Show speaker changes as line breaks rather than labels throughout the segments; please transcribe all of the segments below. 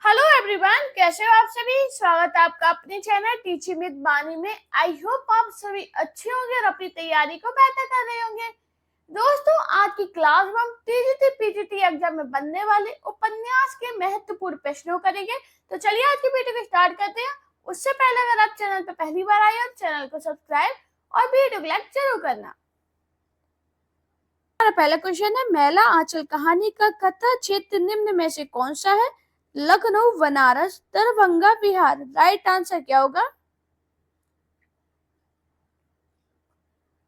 Hello everyone, कैसे हो आप सभी। स्वागत है आपका अपने चैनल टीचिंग विद बानी में। आई होप आप सभी अच्छे होंगे और अपनी तैयारी को बेहतर कर रहे होंगे। दोस्तों, आज की क्लास में हम टीजीटी पीजीटी एग्जाम में बनने वाले उपन्यास के महत्वपूर्ण प्रश्नों करेंगे। तो चलिए आज की वीडियो को स्टार्ट करते हैं। उससे पहले अगर आप चैनल पर पहली बार आए हो, चैनल को सब्सक्राइब और वीडियो को लाइक जरूर करना। पहला क्वेश्चन है, मैला आंचल कहानी का कथा क्षेत्र निम्न में से कौन सा है? लखनऊ, बनारस, दरभंगा, बिहार। राइट आंसर क्या होगा?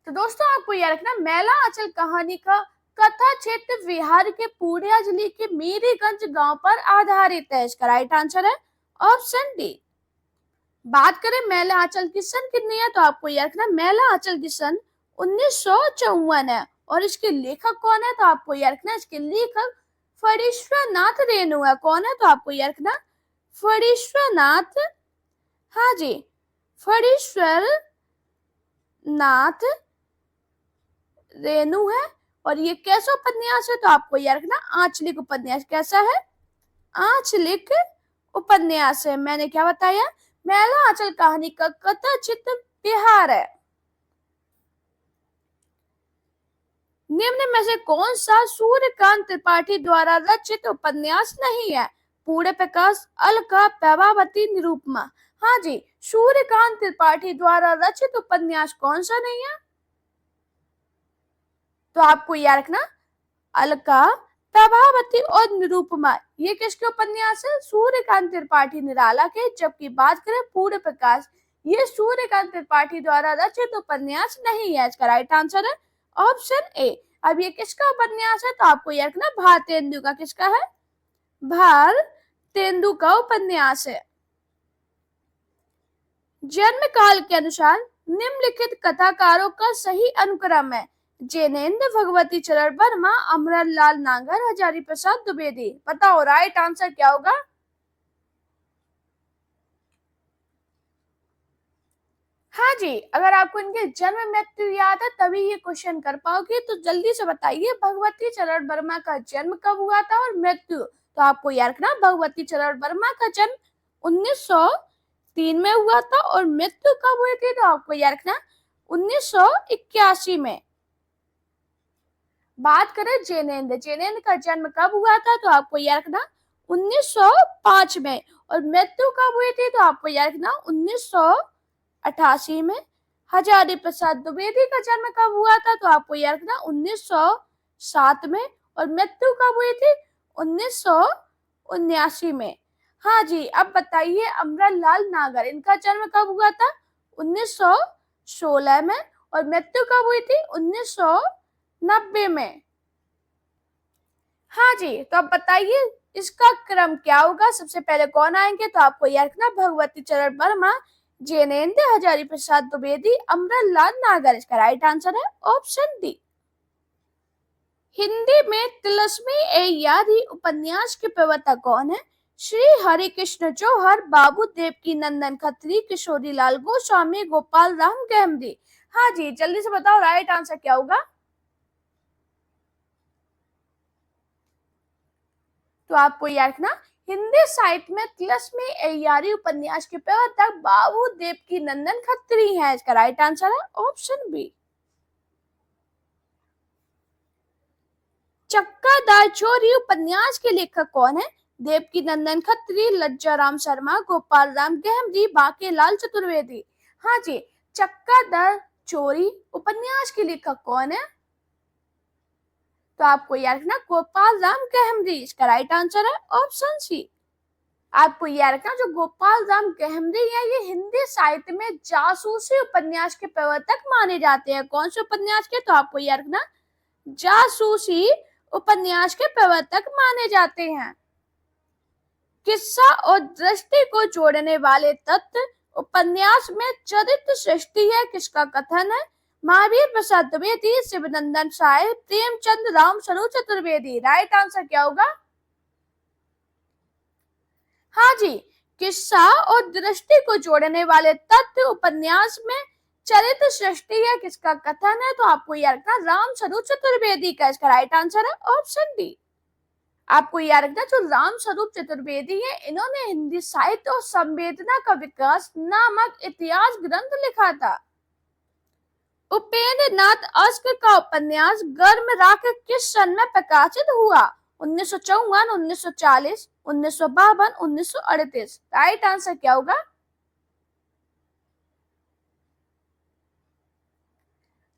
तो दोस्तों, आपको याद रखना, मैला आंचल कहानी का कथा क्षेत्र बिहार के पूर्णिया जिले के मीरीगंज गांव पर आधारित है। इसका राइट आंसर है ऑप्शन डी। बात करें मैला आंचल की सन कितनी है, तो आपको याद रखना, मैला आंचल की सन 1954 है। और इसके लेखक कौन है, तो आपको याद रखना, इसके लेखक फणीश्वर नाथ रेणु है। कौन है, तो आपको याद रखना, फणीश्वर नाथ, हाँ जी, फणीश्वर नाथ रेणु है। और ये कैसा उपन्यास है, तो आपको याद रखना, आंचलिक उपन्यास। कैसा है? आंचलिक उपन्यास है। मैंने क्या बताया? मैला आंचल कहानी का कथा चित्र बिहार है। निम्न में से कौन सा सूर्यकांत त्रिपाठी द्वारा रचित उपन्यास नहीं है? पूर्ण प्रकाश, अलका, प्रभावती, निरूपमा। हाँ जी, सूर्यकांत त्रिपाठी द्वारा रचित उपन्यास कौन सा नहीं है? तो आपको याद रखना, अलका, प्रभावती और निरूपमा। ये किसके उपन्यास है? सूर्यकांत त्रिपाठी निराला के। जबकि बात करें पूर्ण प्रकाश, ये सूर्यकांत त्रिपाठी द्वारा रचित उपन्यास नहीं है। इसका राइट आंसर है ऑप्शन ए। अब ये किसका उपन्यास है, तो आपको याद रखना, भारतेंदु का। किसका है? भारतेंदु का उपन्यास है। जन्म काल के अनुसार निम्नलिखित कथाकारों का सही अनुक्रम है? जैनेन्द्र, भगवती चरण वर्मा, अमरलाल नागर, हजारी प्रसाद द्विवेदी। बताओ राइट आंसर क्या होगा? हाँ जी, अगर आपको इनके जन्म मृत्यु याद है तभी ये क्वेश्चन कर पाओगे। तो जल्दी से बताइए, भगवती चरण वर्मा का जन्म कब हुआ था और मृत्यु? तो आपको याद रखना, भगवती चरण वर्मा का जन्म 1903 में हुआ था और मृत्यु कब हुई थी, तो आपको याद रखना, 1981 में। बात करें जैनेन्द्र का जन्म कब हुआ था, तो आपको याद रखना, 1905 में। और मृत्यु कब हुई थी, तो आपको याद रखना, 1988 में। हजारी प्रसाद द्विवेदी का जन्म कब हुआ था, तो आपको याद रखना, 1907 में। और मृत्यु कब हुई थी? 1979 में। हाँ जी, अब बताइए, अमरलाल नागर, इनका जन्म कब हुआ था? 1916 में। और मृत्यु कब हुई थी? 1990 में। हाँ जी, तो अब बताइए इसका क्रम क्या होगा? सबसे पहले कौन आएंगे, तो आपको याद रखना, भगवती चरण वर्मा, जैनेन्द्र, हजारी प्रसाद द्विवेदी, अमरलाल नागर। इसका राइट आंसर है ऑप्शन डी। हिंदी में तिलस्मी ए यारी उपन्यास के प्रवर्तक कौन है? श्री हरिकृष्ण जौहर, बाबू देवकी नंदन खत्री, किशोरी लाल गोस्वामी, गोपाल राम गहमरी। हाँ जी, जल्दी से बताओ राइट आंसर क्या होगा? तो आपको याद रखना, हिंदी साहित्य में तिलस्मी अय्यारी उपन्यास के प्रवर्तक बाबू देवकी नंदन खत्री हैं। इसका राइट आंसर है ऑप्शन बी। चक्कादार चोरी उपन्यास के लेखक कौन है? देवकी नंदन खत्री, लज्जा राम शर्मा, गोपाल राम गहमरी, बांकेलाल चतुर्वेदी। हाँ जी, चक्कादार चोरी उपन्यास के लेखक कौन है? तो आपको याद रखना, गोपाल राम गहमरी। इसका राइट आंसर है ऑप्शन सी। आपको याद रखना, जो गोपाल राम गहमरी है, ये हिंदी साहित्य में जासूसी उपन्यास के प्रवर्तक माने जाते हैं। कौन से उपन्यास के? तो आपको याद रखना, जासूसी उपन्यास के प्रवर्तक माने जाते हैं। किस्सा और दृष्टि को जोड़ने वाले तत्व उपन्यास में चरित्र सृष्टि है। किसका कथन है? महावीर प्रसाद द्विवेदी, शिवनंदन साय, प्रेमचंद, राम स्वरूप चतुर्वेदी। राइट आंसर क्या होगा? हाँ जी, किस्सा और दृष्टि को जोड़ने वाले तथ्य उपन्यास में चरित्र सृष्टि है। किसका कथन है? तो आपको याद रखना, राम स्वरूप चतुर्वेदी का। इसका राइट आंसर है ऑप्शन डी। आपको याद रखना जो राम स्वरूप चतुर्वेदी है, इन्होंने हिंदी साहित्य और संवेदना का विकास नामक इतिहास ग्रंथ लिखा था। उपेंद्र नाथ अश्क का उपन्यास गर्म राख किस सन में प्रकाशित हुआ? 1954, 1940, 1952, 1938। राइट आंसर क्या होगा?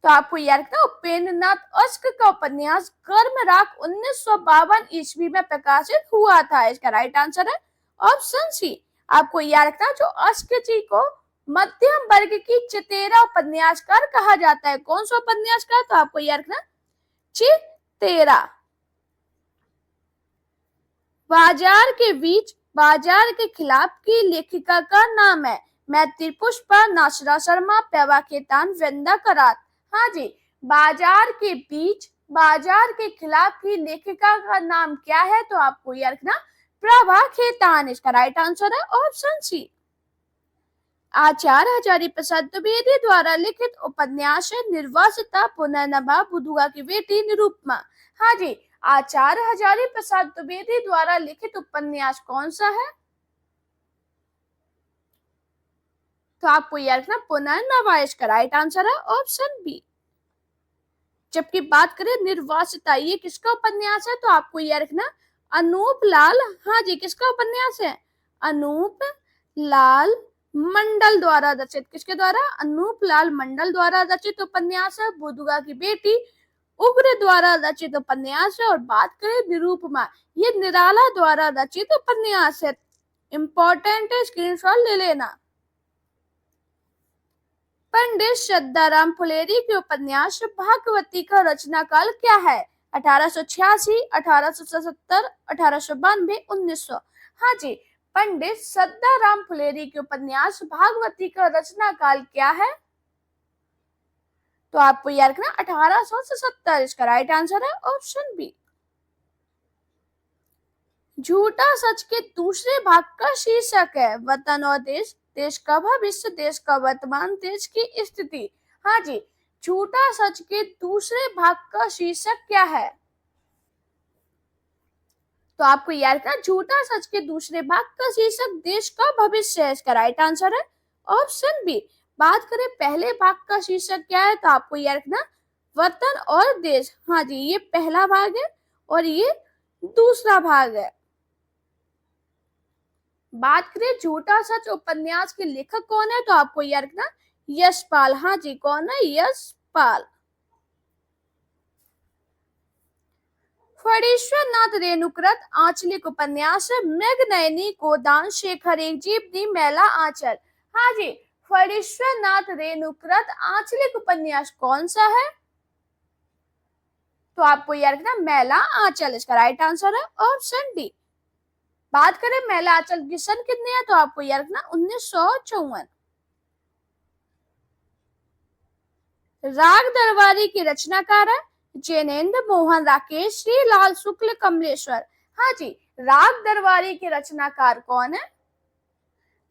तो आपको याद रखना उपेंद्र नाथ अश्क का उपन्यास गर्म राख 1952 ईस्वी में प्रकाशित हुआ था। इसका राइट आंसर है ऑप्शन सी। आपको याद रखना जो अश्क जी को मध्यम वर्ग की चितेरा उपन्यासकार कहा जाता है। कौन सा उपन्यासकार? तो आपको याद रखना चितेरा। बाजार के बीच बाजार के खिलाफ की लेखिका का नाम है? मैत्री पुष्पा, नासिरा शर्मा, प्रभा खेतान, वृंदा करात। हाँ जी, बाजार के बीच बाजार के खिलाफ की लेखिका का नाम क्या है? तो आपको याद रखना प्रभा खेतान। इसका राइट आंसर है ऑप्शन सी। आचार्य हजारी प्रसाद द्विवेदी द्वारा लिखित उपन्यास निर्वासिता पुनर्नवा बुधुआ की बेटी निरुपमा। हाँ जी, आचार्य हजारी प्रसाद द्विवेदी द्वारा लिखित उपन्यास कौन सा है? तो आपको याद रखना पुनर्नवा। इसका राइट आंसर है ऑप्शन बी। जबकि बात करें निर्वासिता, ये किसका उपन्यास है? तो आपको याद रखना अनूप लाल। हाँ जी, किसका उपन्यास है? अनूप लाल मंडल द्वारा रचित। किसके द्वारा? अनूप लाल मंडल द्वारा रचित उपन्यास है। बुधुआ की बेटी उग्र द्वारा रचित उपन्यास है। और बात करें निरूपमा, ये निराला द्वारा रचित उपन्यास है। इंपॉर्टेंट है, स्क्रीनशॉट ले लेना। पंडित श्रद्धाराम फुलेरी के उपन्यास भागवती का रचना काल क्या है? 1886, 1877, 1892, 1900। हाँ जी, पंडित श्रद्धाराम फुलेरी के उपन्यास भागवती का रचना काल क्या है? तो आपको याद रखना 1877। इसका राइट आंसर है ऑप्शन बी। झूठा सच के दूसरे भाग का शीर्षक है वतन और देश, देश का भविष्य, देश का वर्तमान, देश की स्थिति। हाँ जी, झूठा सच के दूसरे भाग का शीर्षक क्या है? तो आपको याद रखना झूठा सच के दूसरे भाग का शीर्षक देश का भविष्य है। इसका राइट आंसर है ऑप्शन बी। बात करें पहले भाग का शीर्षक क्या है? तो आपको याद रखना वतन और देश। हाँ जी, ये पहला भाग है और ये दूसरा भाग है। बात करें झूठा सच उपन्यास के लेखक कौन है? तो आपको याद रखना यशपाल। हाँ जी, कौन है? यशपाल। फणीश्वर नाथ रेणुकृत आंचलिक उपन्यास मेघनयनी गोदान शेखर एक जीवनी मेला आंचल। हाँ जी, फणीश्वर नाथ रेणुकृत आंचलिक उपन्यास कौन सा है? तो आपको याद रखना मेला आंचल। इसका राइट आंसर है ऑप्शन डी। बात करें मेला आंचल की सन कितनी है? तो आपको याद रखना 1954। राग दरबारी की रचनाकार है जैनेन्द्र मोहन राकेश, श्रीलाल शुक्ल, कमलेश्वर। हाँ जी, राग दरबारी के रचनाकार कौन है?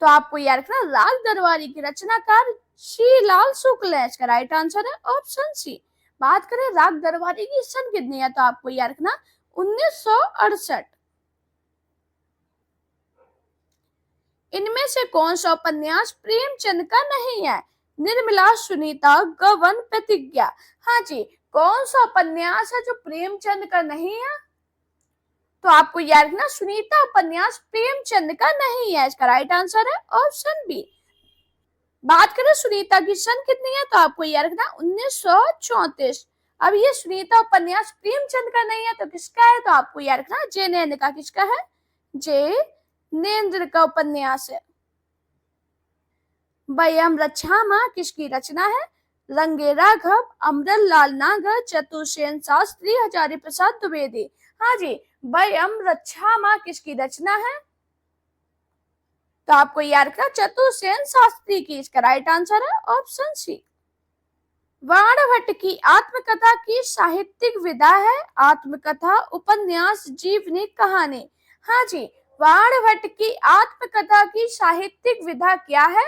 तो आपको याद रखना राग दरबारी के रचनाकार श्रीलाल शुक्ल है। इसका राइट आंसर है ऑप्शन सी। बात करें राग दरबारी की सन कितनी है? तो आपको याद रखना 1968। इनमें से कौन सा उपन्यास प्रेमचंद का नहीं है? निर्मला, सुनीता, गबन, प्रतिज्ञा। हाँ जी, कौन सा उपन्यास है जो प्रेमचंद का नहीं है? तो आपको याद रखना सुनीता उपन्यास प्रेमचंद का नहीं है। इसका राइट आंसर है ऑप्शन बी। बात करें सुनीता की सन कितनी है? तो आपको याद रखना 1934। अब ये सुनीता उपन्यास प्रेमचंद का नहीं है तो किसका है? तो आपको याद रखना जैनेन्द्र का। किसका है? जैनेन्द्र का उपन्यास है। वयम रक्षामा किसकी रचना है? रंगे राघव, अमरल लाल नागर, चतुर्सेन शास्त्री, हजारी प्रसाद द्विवेदी। हाँ जी, वयम रक्षामा किसकी रचना है? तो आपको याद रखना चतुर्सेन शास्त्री की। इसका राइट आंसर है ऑप्शन सी। वाणभट्ट की आत्मकथा की साहित्यिक विधा है आत्मकथा, उपन्यास, जीवनी, कहानी। हाँ जी, वाणभट्ट की आत्मकथा की साहित्यिक विधा क्या है?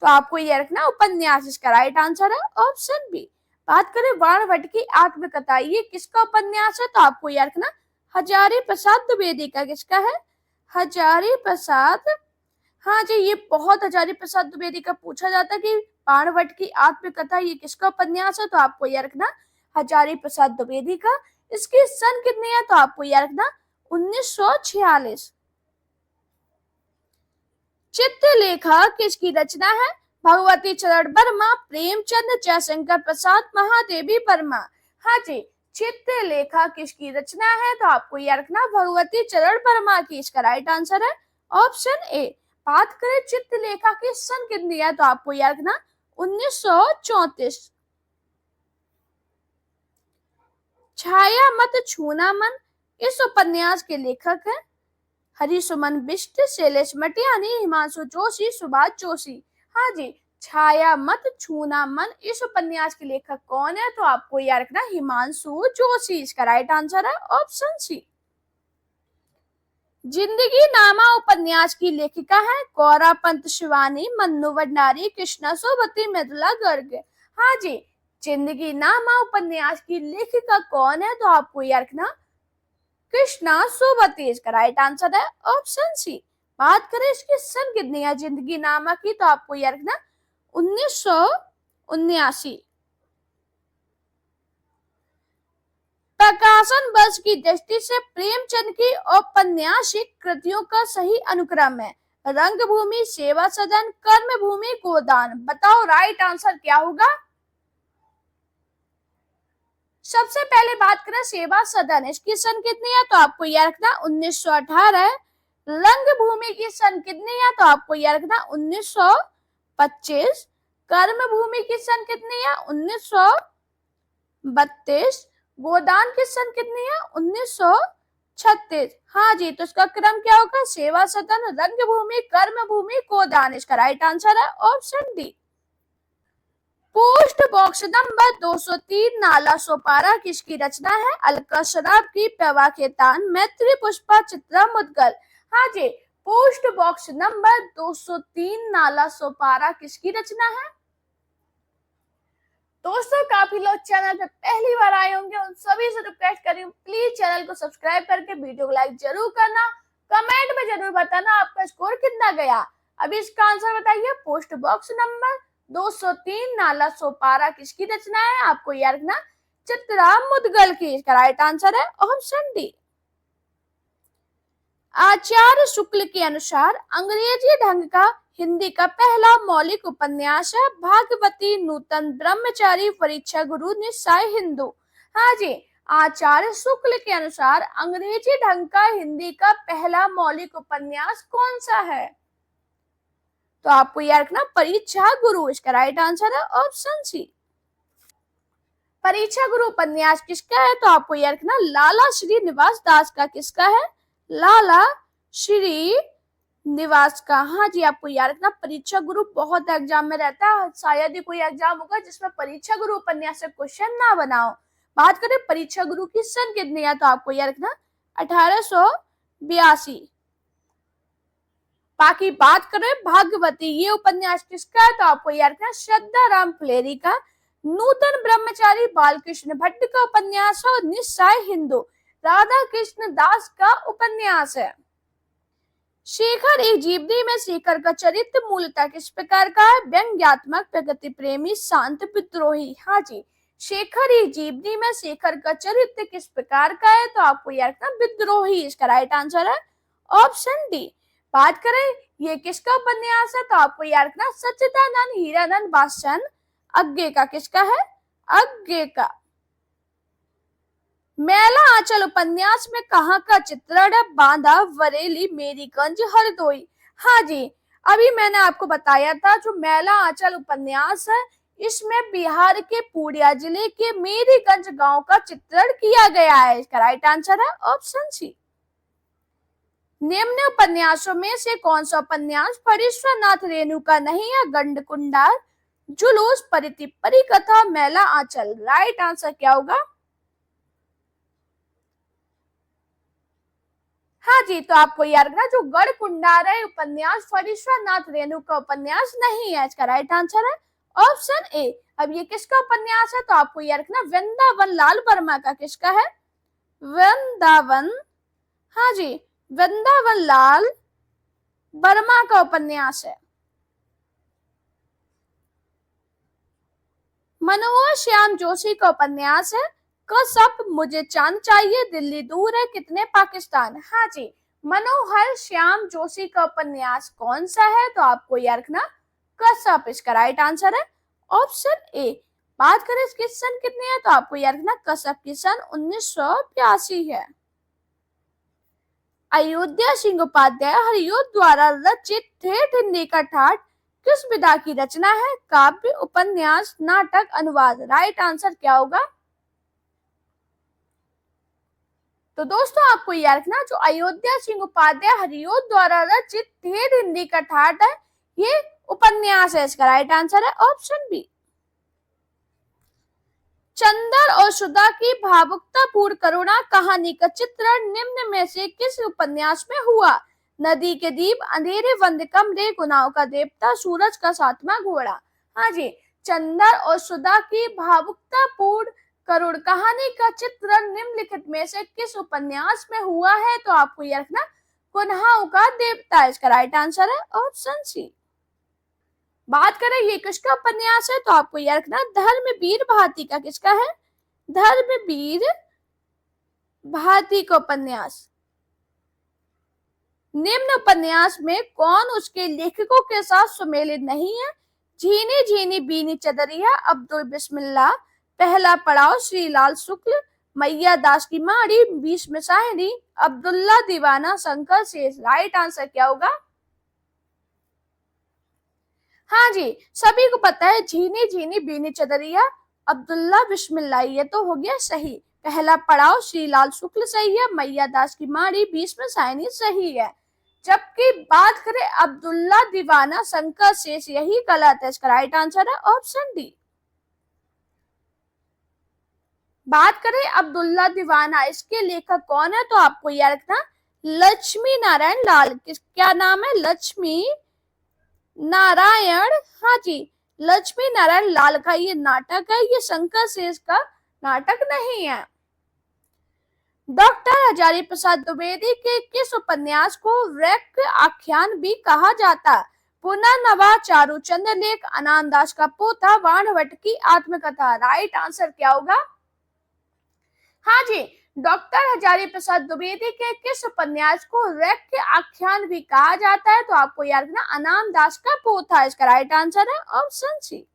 तो आपको ये रखना उपन्यास। इसका राइट आंसर है ऑप्शन बी। बात करें वाणभट्ट की आत्मकथा, ये किसका उपन्यास है? तो आपको ये रखना हजारी प्रसाद द्विवेदी का किसका है? हजारी प्रसाद। हाँ जी, ये बहुत हजारी प्रसाद द्विवेदी का पूछा जाता है कि बाणभट्ट की आत्मकथा ये किसका उपन्यास है, तो आपको यह रखना हजारी प्रसाद द्विवेदी का। इसकी सन कितनी है, तो आपको यह रखना 1946। चित्रलेखा किसकी रचना है? भगवती चरण वर्मा, प्रेमचंद, जयशंकर प्रसाद, महादेवी वर्मा। हाँ जी, चित्रलेखा किसकी रचना है, तो आपको यह रखना भगवती चरण वर्मा की। इसका राइट आंसर है ऑप्शन ए। बात करें चित्रलेखा की सन कितनी है, तो आपको यह रखना 1934। छाया मत छूना मन, इस उपन्यास के लेखक है हरिसुमन बिष्ट, शैलेश मटियानी, हिमांशु जोशी, सुभाष जोशी। हाँ जी, छाया मत छूना मन, इस उपन्यास के लेखक कौन है, तो आपको याद रखना हिमांशु जोशी। इसका राइट आंसर है ऑप्शन सी। जिंदगी नामा उपन्यास की लेखिका है गौरा पंत शिवानी, मन्नू भंडारी, कृष्णा सोबती, मृदुला गर्ग। हाँ जी, जिंदगी नामा उपन्यास की लेखिका कौन है, तो आपको याद रखना कृष्णा सोबती। इसका राइट आंसर है ऑप्शन सी। बात करें इसकी सन कितनी है जिंदगी नामा की, तो आपको याद रखना 1979। प्रकाशन वर्ष की दृष्टि से प्रेमचंद की औपन्यासिक कृतियों का सही अनुक्रम है रंगभूमि, सेवा सदन, कर्मभूमि, गोदान। बताओ राइट आंसर क्या होगा? सबसे पहले बात करें सेवा सदन, इसकी सन कितनी है, तो आपको यह रखना 1918। रंगभूमि की सन कितनी है, तो आपको यह रखना 1925। कर्मभूमि की सन कितनी है, 1932। गोदान की सन कितनी है, 1936। हाँ जी, तो इसका क्रम क्या होगा? सेवा सदन, रंगभूमि, कर्मभूमि, गोदान। इसका राइट आंसर है option D. Post box number 203 Nala Sopara किसकी रचना है? अलका शराब की, प्रभा खेतान, मैत्री पुष्पा, चित्रा मुदगल। हाँ जी, post box number 203 Nala Sopara किसकी रचना है? दोस्तों, काफी लोग चैनल पे पहली बार आए होंगे, उन सभी से रिक्वेस्ट कर रही हूँ प्लीज चैनल को सब्सक्राइब करके वीडियो को लाइक जरूर करना, कमेंट में जरूर बताना आपका स्कोर कितना गया। अभी इसका आंसर बताइए। Post box number 203 Nala Sopara किसकी रचना है? आपको याद रखना चित्रा मुदगल की। इसका राइट आंसर है ऑप्शन डी। आचार्य शुक्ल के अनुसार अंग्रेजी ढंग का हिंदी का पहला मौलिक उपन्यास है भागवती, नूतन ब्रह्मचारी, परीक्षा गुरु, निस्साय हिंदू। हाँ जी, आचार्य शुक्ल के अनुसार अंग्रेजी ढंग का हिंदी का पहला मौलिक उपन्यास कौन सा है? तो आपको याद रखना परीक्षा गुरु। इसका राइट आंसर है ऑप्शन सी। परीक्षा गुरु उपन्यास किसका है? तो आपको याद रखना लाला श्री निवास दास का। किसका है? लाला श्री निवास का। हाँ जी, आपको याद रखना परीक्षा गुरु बहुत एग्जाम में रहता है, शायद ही कोई एग्जाम होगा जिसमें परीक्षा गुरु उपन्यास से क्वेश्चन ना बनाओ। बात करें परीक्षा गुरु की सन कितनी है, तो आपको याद रखना 1882। बाकी बात करें भागवती, ये उपन्यास किसका है? तो आपको याद रखना श्रद्धा राम फुलेरी का। नूतन ब्रह्मचारी बालकृष्ण भट्ट का उपन्यास है और निस्साय हिंदू राधा कृष्ण दास का उपन्यास है। शेखर एक जीवनी में शेखर का चरित्र मूलतः किस प्रकार का है? व्यंग्यात्मक, प्रगति प्रेमी, शांत, विद्रोही। हाँ जी, शेखर एक जीवनी में शेखर का चरित्र किस प्रकार का है? तो आपको याद रखना विद्रोही। इसका राइट आंसर है ऑप्शन डी। बात करें ये किसका उपन्यास है, तो आपको याद रखना सच्चिदानंद हीरानंद भाषण अज्ञे का। किसका है? अज्ञे का। मैला आंचल उपन्यास में कहाँ का चित्रण है? बांदा, बरेली, मेरीगंज, हरदोई। हाँ जी, अभी मैंने आपको बताया था जो मैला आंचल उपन्यास है इसमें बिहार के पूर्णिया जिले के मेरीगंज गांव का चित्रण किया गया है। इसका राइट आंसर है ऑप्शन सी। निम्न उपन्यासों में से कौन सा उपन्यास फणीश्वरनाथ रेणु का नहीं है? गंडकुंडार, जुलूस, परिति परिकथा, मैला आंचल। राइट आंसर क्या होगा? हाँ जी, तो आपको याद रखना जो गढ़ कुंडार है उपन्यास फणीश्वरनाथ रेणु का उपन्यास नहीं है। इसका राइट आंसर है ऑप्शन ए। अब ये किसका उपन्यास है? तो आपको याद रखना वृंदावन लाल वर्मा का। किसका है? वृंदावन, हाँ जी, वृंदावन लाल वर्मा का उपन्यास है। मनोहर श्याम जोशी का उपन्यास है। कसब, मुझे चांद चाहिए, दिल्ली दूर है, कितने पाकिस्तान। हाँ जी, मनोहर श्याम जोशी का उपन्यास कौन सा है? तो आपको याद रखना कसब इसका राइट आंसर है ऑप्शन ए। बात करें इसकी सन कितनी है, तो आपको याद रखना कसब की सन 1982 है। अयोध्या सिंह उपाध्याय हरिओं द्वारा रचित ठेठ हिंदी का ठाठ किस विधा की रचना है? काव्य, उपन्यास, नाटक, अनुवाद। राइट आंसर क्या होगा? तो दोस्तों आपको याद रखना जो अयोध्या सिंह उपाध्याय हरिओं द्वारा रचित ठेठ हिंदी का ठाठ है, ये उपन्यास है। इसका राइट आंसर है ऑप्शन बी। चंदर और सुधा की भावुकतापूर्ण करुणा कहानी का चित्रण निम्न में से किस उपन्यास में हुआ? नदी के दीप, अंधेरे बंद कमरे, गुनाहों का देवता, सूरज का सातवां घोड़ा। हाँ जी, चंदर और सुधा की भावुकतापूर्ण करुण कहानी का चित्रण निम्नलिखित में से किस उपन्यास में हुआ है? तो आपको यह रखना गुनाहों का देवता। इसका राइट आंसर है ऑप्शन सी। बात करें ये किसका उपन्यास है, तो आपको याद रखना धर्मवीर भारती का। किसका है? धर्मवीर भारती का उपन्यास। निम्न उपन्यास में कौन उसके लेखकों के साथ सुमेलित नहीं है? झीनी झीनी बीनी चदरिया, अब्दुल बिस्मिल्लाह, पहला पड़ाव श्रीलाल शुक्ल, मैया दास की माड़ी, बीस में शायरी, अब्दुल्ला दीवाना, शंकर शेष। राइट आंसर क्या होगा? हाँ जी, सभी को पता है झीनी झीनी बीनी चदरिया, अब्दुल्ला बिस्मिल्लाह, ये तो हो गया सही। पहला पड़ाव श्रीलाल शुक्ल सही है, मैया दास की माड़ी, बीस में शायरी सही है। जबकि बात करें अब्दुल्ला दीवाना, शंकर शेष, यही गलत है। इसका राइट आंसर है ऑप्शन डी। बात करें अब्दुल्ला दीवाना, इसके लेखक कौन है? तो आपको याद रखना लक्ष्मी नारायण लाल। क्या नाम है? लक्ष्मी नारायण, हाँ जी, लक्ष्मी नारायण लाल का ये नाटक है, ये शंकर शेष का नाटक नहीं है। डॉक्टर हजारी प्रसाद द्विवेदी के किस उपन्यास को वृक्ष आख्यान भी कहा जाता? पुनर्नवा, चारुचंद्र लेख, अनामदास का पोथा, वाणभट्ट की आत्मकथा। राइट आंसर क्या होगा? हाँ जी, डॉक्टर हजारी प्रसाद द्विवेदी के किस उपन्यास को वृक्ष आख्यान भी कहा जाता है? तो आपको याद रखना अनामदास का पोथा। इसका राइट आंसर है ऑप्शन सी।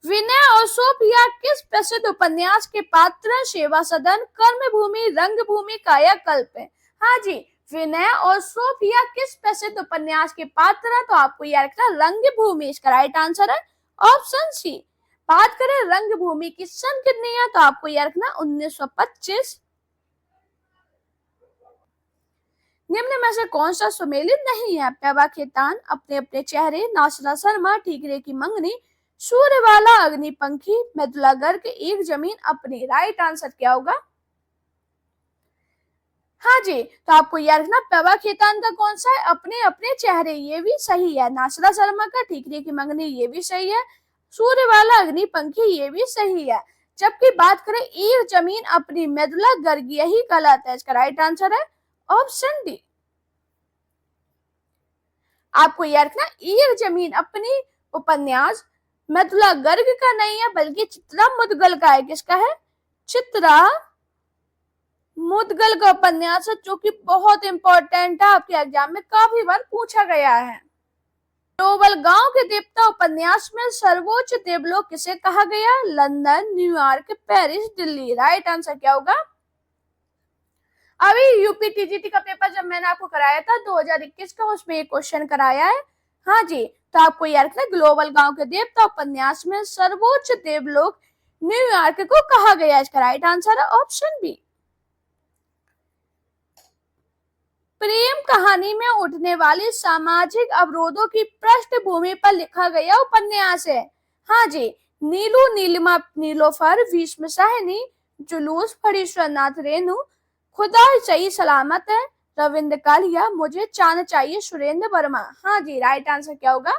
विनय और सोफिया किस प्रसिद्ध उपन्यास के पात्र? सेवा सदन, कर्मभूमि, रंगभूमि, कायाकल्प। हाँ जी, विनय और सोफिया किस प्रसिद्ध उपन्यास के पात्र है? तो आपको याद रखना रंगभूमि। इसका राइट आंसर है ऑप्शन सी। बात करें रंगभूमि की सन कितनी है? तो आपको याद रखना 1925। निम्न में से कौन सा सुमेलित नहीं है? पैबा खेतान, अपने अपने चेहरे, नासरा शर्मा, ठीकरे की मंगनी, सूर्यवाला, अग्निपंखी, मृदुला गर्ग, एक जमीन अपनी। राइट आंसर क्या होगा? हाँ जी, तो आपको याद रखना पैबा खेतान का कौन सा है? अपने अपने चेहरे, ये भी सही है। नासरा शर्मा का ठीकरे की मंगनी, ये भी सही है। सूर्यवाला, अग्निपंखी, ये भी सही है। जबकि बात करें एक जमीन अपनी, मृदुला गर्ग, यही गलत है। इसका राइट आंसर है ऑप्शन डी। आपको याद रखना एक जमीन अपनी उपन्यास मृदुला गर्ग का नहीं है, बल्कि चित्रा मुदगल का है। किसका है? चित्रा मुदगल का उपन्यास है, जो कि बहुत इंपॉर्टेंट है, आपके एग्जाम में काफी बार पूछा गया है। ग्लोबल गांव के देवता उपन्यास में सर्वोच्च देवलोक किसे कहा गया? London, New York, Paris, Delhi. Right answer क्या होगा? अभी यूपी टीजीटी का पेपर जब मैंने आपको कराया था 2021 का, उसमें एक क्वेश्चन कराया है। हाँ जी, तो आपको याद रखना ग्लोबल गांव के देवता उपन्यास में सर्वोच्च देवलोक न्यूयॉर्क को कहा गया। इसका राइट आंसर है ऑप्शन बी। प्रेम कहानी में उठने वाली सामाजिक अवरोधों की पृष्ठभूमि पर लिखा गया उपन्यास है। हाँ जी, नीलू नीलिमा नीलोफर, भीष्म साहिनी, जुलूस, फणीश्वर नाथ रेणु, खुदा सही सलामत है, रविंद्र कालिया, मुझे चांद चाहिए, सुरेंद्र वर्मा। हाँ जी, राइट आंसर क्या होगा?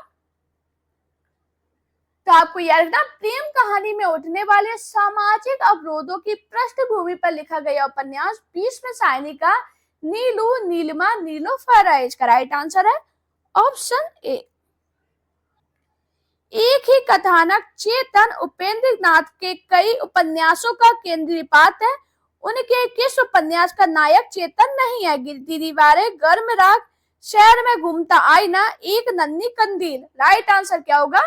तो आपको याद रखना, प्रेम कहानी में उठने वाले सामाजिक अवरोधों की पृष्ठभूमि पर लिखा गया उपन्यास भीष्म सायनी का नीलू नीलिमा नीलोफर है। इसका राइट आंसर है ऑप्शन ए। एक ही कथानक चेतन उपेंद्र नाथ के कई उपन्यासों का केंद्रीय पात्र है। उनके किस उपन्यास का नायक चेतन नहीं है? गिरती दीवारें, गर्म राग, शहर में घूमता आईना, एक नन्ही कंदील। राइट आंसर क्या होगा?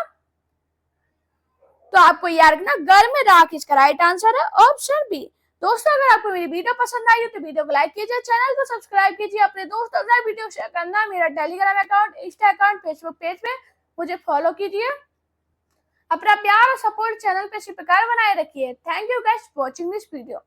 तो आपको याद रखना, गर्म राख इसका राइट आंसर है ऑप्शन बी। दोस्तों, अगर आपको मेरी वीडियो पसंद आई हो तो वीडियो को लाइक कीजिए, चैनल को सब्सक्राइब कीजिए, अपने दोस्तों के साथ वीडियो शेयर करना, मेरा Telegram account, Insta account, Facebook page पे मुझे फॉलो कीजिए। अपना प्यार और सपोर्ट चैनल पे इसी प्रकार बनाए रखिए। Thank you guys for watching this video.